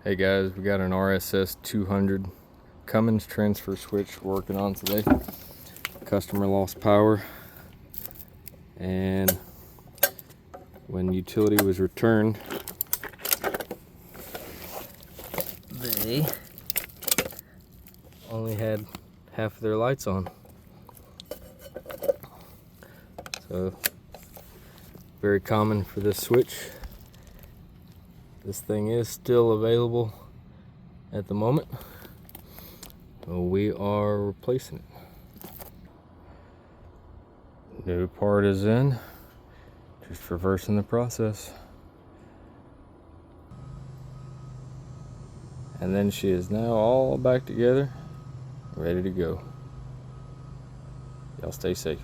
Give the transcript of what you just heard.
Hey guys, we got an RSS200 Cummins transfer switch working on today. Customer lost power, and when utility was returned, they only had half of their lights on. So very common for this switch. This thing is still available at the moment, so we are replacing it. New part is in, just reversing the process. And then she is now all back together, ready to go. Y'all stay safe.